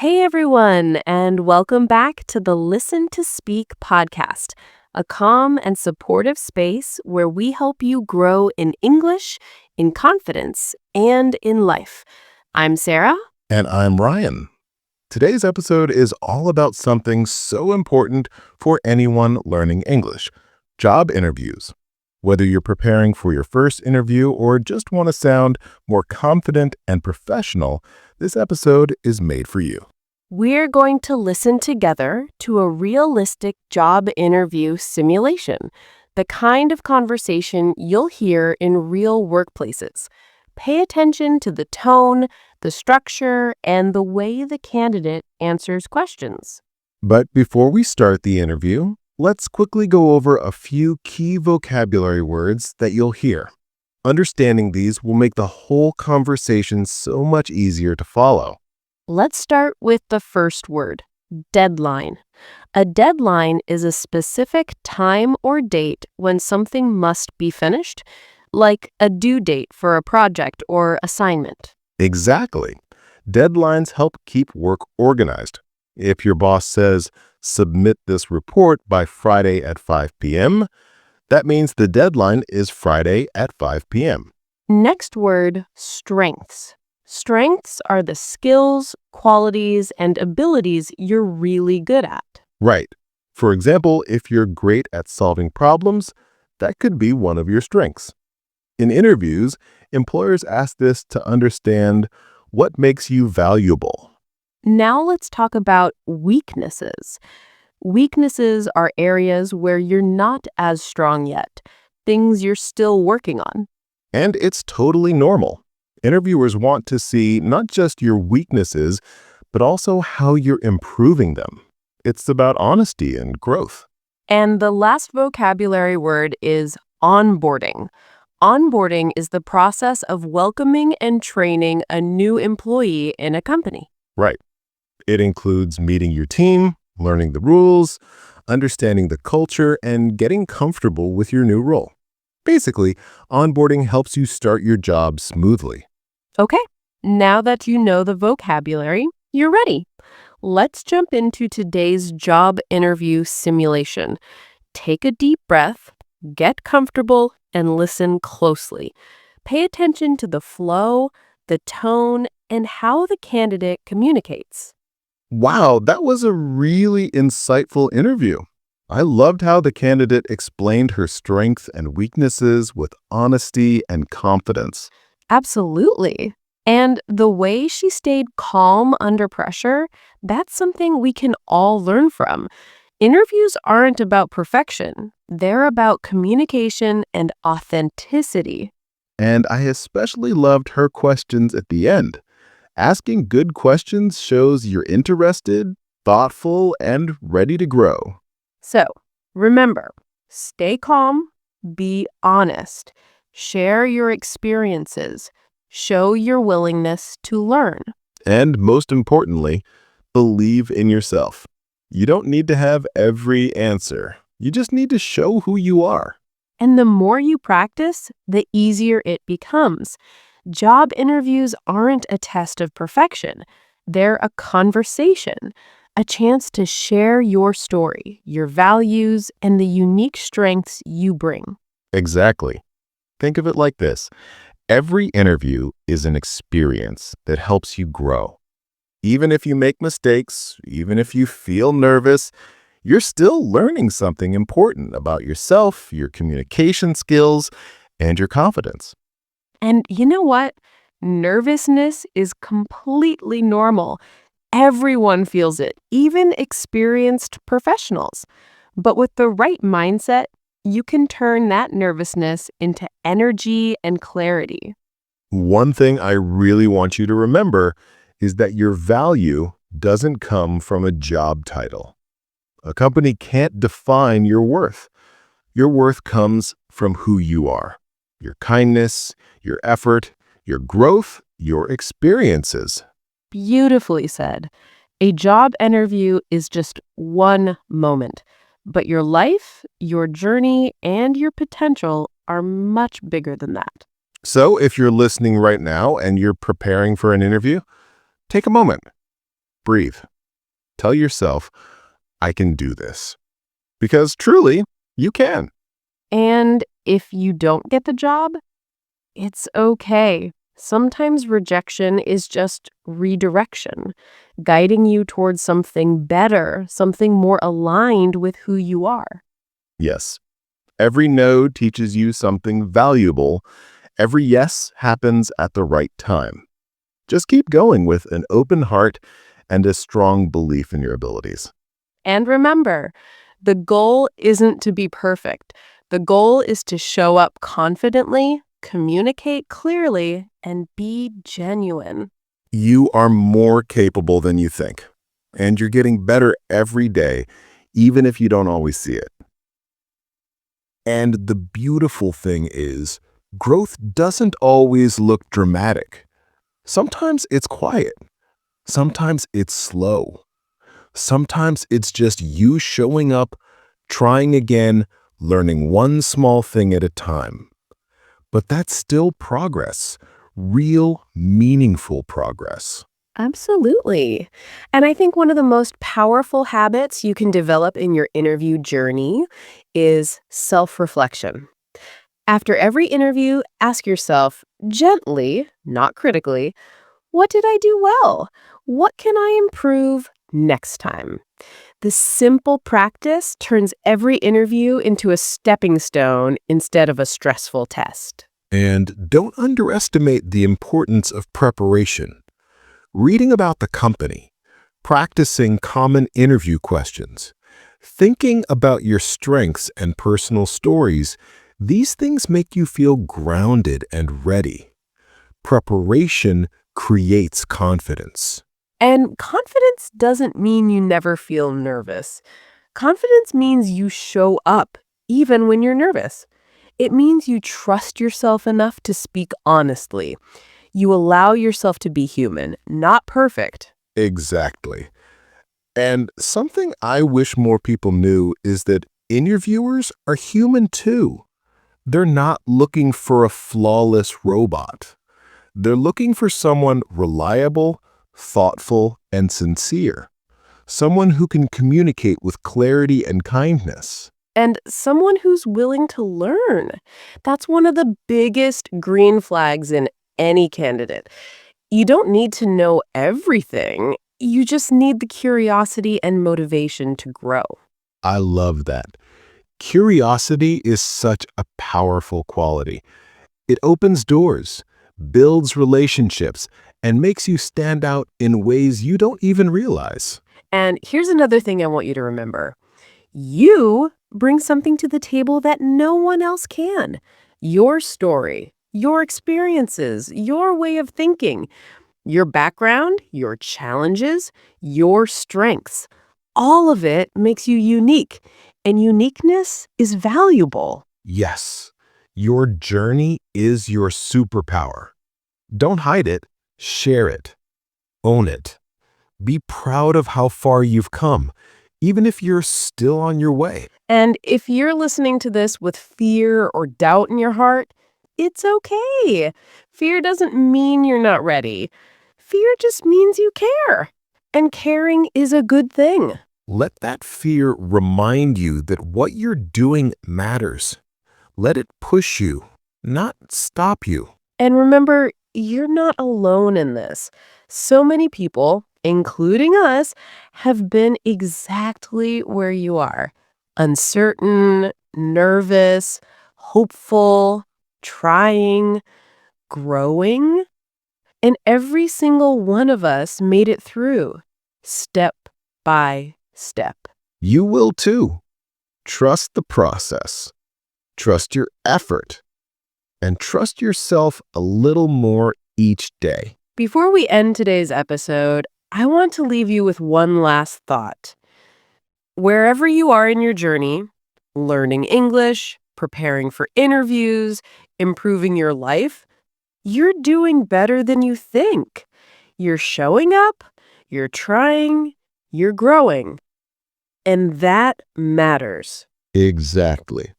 Hey everyone, and welcome back to the Listen to Speak podcast, a calm and supportive space where we help you grow in English, in confidence, and in life. I'm Sarah. And I'm Ryan. Today's episode is all about something so important for anyone learning English: job interviews. Whether you're preparing for your first interview or just want to sound more confident and professional, this episode is made for you. We're going to listen together to a realistic job interview simulation, the kind of conversation you'll hear in real workplaces. Pay attention to the tone, the structure, and the way the candidate answers questions. But before we start the interview, let's quickly go over a few key vocabulary words that you'll hear. Understanding these will make the whole conversation so much easier to follow. Let's start with the first word, deadline. A deadline is a specific time or date when something must be finished, like a due date for a project or assignment. Exactly. Deadlines help keep work organized. If your boss says, submit this report by Friday at 5 p.m., that means the deadline is Friday at 5 p.m. Next word, strengths. Strengths are the skills, qualities, and abilities you're really good at. Right. For example, if you're great at solving problems, that could be one of your strengths. In interviews, employers ask this to understand what makes you valuable. Now let's talk about weaknesses. Weaknesses are areas where you're not as strong yet, things you're still working on. And it's totally normal. Interviewers want to see not just your weaknesses, but also how you're improving them. It's about honesty and growth. And the last vocabulary word is onboarding. Onboarding is the process of welcoming and training a new employee in a company. Right. It includes meeting your team, learning the rules, understanding the culture, and getting comfortable with your new role. Basically, onboarding helps you start your job smoothly. Okay, now that you know the vocabulary, you're ready. Let's jump into today's job interview simulation. Take a deep breath, get comfortable, and listen closely. Pay attention to the flow, the tone, and how the candidate communicates. Wow, that was a really insightful interview. I loved how the candidate explained her strengths and weaknesses with honesty and confidence. Absolutely. And the way she stayed calm under pressure, that's something we can all learn from. Interviews aren't about perfection. They're about communication and authenticity. And I especially loved her questions at the end. Asking good questions shows you're interested, thoughtful, and ready to grow. So, remember, stay calm, be honest, share your experiences, show your willingness to learn. And most importantly, believe in yourself. You don't need to have every answer. You just need to show who you are. And the more you practice, the easier it becomes. Job interviews aren't a test of perfection. They're a conversation, a chance to share your story, your values, and the unique strengths you bring. Exactly. Think of it like this. Every interview is an experience that helps you grow. Even if you make mistakes, even if you feel nervous, you're still learning something important about yourself, your communication skills, and your confidence. And you know what? Nervousness is completely normal. Everyone feels it, even experienced professionals. But with the right mindset, you can turn that nervousness into energy and clarity. One thing I really want you to remember is that your value doesn't come from a job title. A company can't define your worth. Your worth comes from who you are, your kindness, your effort, your growth, your experiences. Beautifully said. A job interview is just one moment, but your life, your journey, and your potential are much bigger than that. So if you're listening right now and you're preparing for an interview, take a moment. breathe. Tell yourself, I can do this. Because truly, you can. And if you don't get the job, it's okay. Sometimes rejection is just redirection, guiding you towards something better, something more aligned with who you are. Yes, every no teaches you something valuable. Every yes happens at the right time. Just keep going with an open heart and a strong belief in your abilities. And remember, the goal isn't to be perfect. The goal is to show up confidently, communicate clearly, and be genuine. You are more capable than you think, and you're getting better every day, even if you don't always see it. And the beautiful thing is, growth doesn't always look dramatic. Sometimes it's quiet. Sometimes it's slow. Sometimes it's just you showing up, trying again, learning one small thing at a time. But that's still progress, real, meaningful progress. Absolutely. And I think one of the most powerful habits you can develop in your interview journey is self-reflection. After every interview, ask yourself gently, not critically, what did I do well? What can I improve next time? This simple practice turns every interview into a stepping stone instead of a stressful test. And don't underestimate the importance of preparation. Reading about the company, practicing common interview questions, thinking about your strengths and personal stories, these things make you feel grounded and ready. Preparation creates confidence. And confidence doesn't mean you never feel nervous. Confidence means you show up even when you're nervous. It means you trust yourself enough to speak honestly. You allow yourself to be human, not perfect. Exactly. And something I wish more people knew is that interviewers are human too. They're not looking for a flawless robot. They're looking for someone reliable, thoughtful, and sincere. Someone who can communicate with clarity and kindness. And someone who's willing to learn. That's one of the biggest green flags in any candidate. You don't need to know everything. You just need the curiosity and motivation to grow. I love that. Curiosity is such a powerful quality. It opens doors, builds relationships, and makes you stand out in ways you don't even realize. And here's another thing I want you to remember. You bring something to the table that no one else can. Your story, your experiences, your way of thinking, your background, your challenges, your strengths. All of it makes you unique, and uniqueness is valuable. Yes, your journey is your superpower. Don't hide it, share it, own it. Be proud of how far you've come, even if you're still on your way. And if you're listening to this with fear or doubt in your heart, it's okay. Fear doesn't mean you're not ready. Fear just means you care. And caring is a good thing. Let that fear remind you that what you're doing matters. Let it push you, not stop you. And remember, you're not alone in this. So many people, including us, have been exactly where you are. Uncertain, nervous, hopeful, trying, growing. And every single one of us made it through, step by step. You will too. Trust the process. Trust your effort. And trust yourself a little more each day. Before we end today's episode, I want to leave you with one last thought. Wherever you are in your journey, learning English, preparing for interviews, improving your life, you're doing better than you think. You're showing up, you're trying, you're growing. And that matters. Exactly.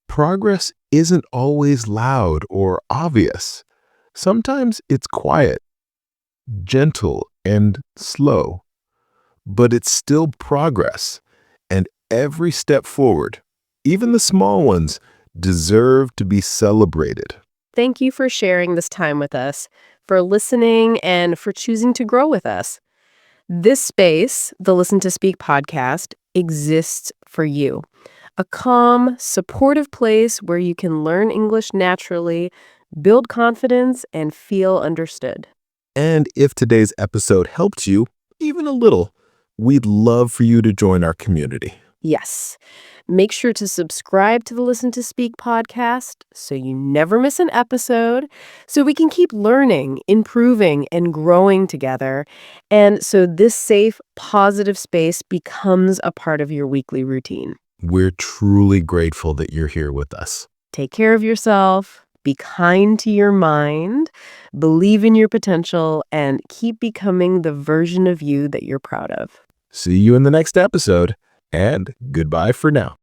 Progress isn't always loud or obvious. Sometimes it's quiet, gentle, and slow. but it's still progress. And every step forward, even the small ones, deserve to be celebrated. Thank you for sharing this time with us, for listening, and for choosing to grow with us. This space, the Listen to Speak podcast, exists for you. A calm, supportive place where you can learn English naturally, build confidence, and feel understood. And if today's episode helped you, even a little, we'd love for you to join our community. Yes. Make sure to subscribe to the Listen to Speak podcast so you never miss an episode, so we can keep learning, improving, and growing together. And so this safe, positive space becomes a part of your weekly routine. We're truly grateful that you're here with us. Take care of yourself, be kind to your mind, believe in your potential, and keep becoming the version of you that you're proud of. See you in the next episode, and goodbye for now.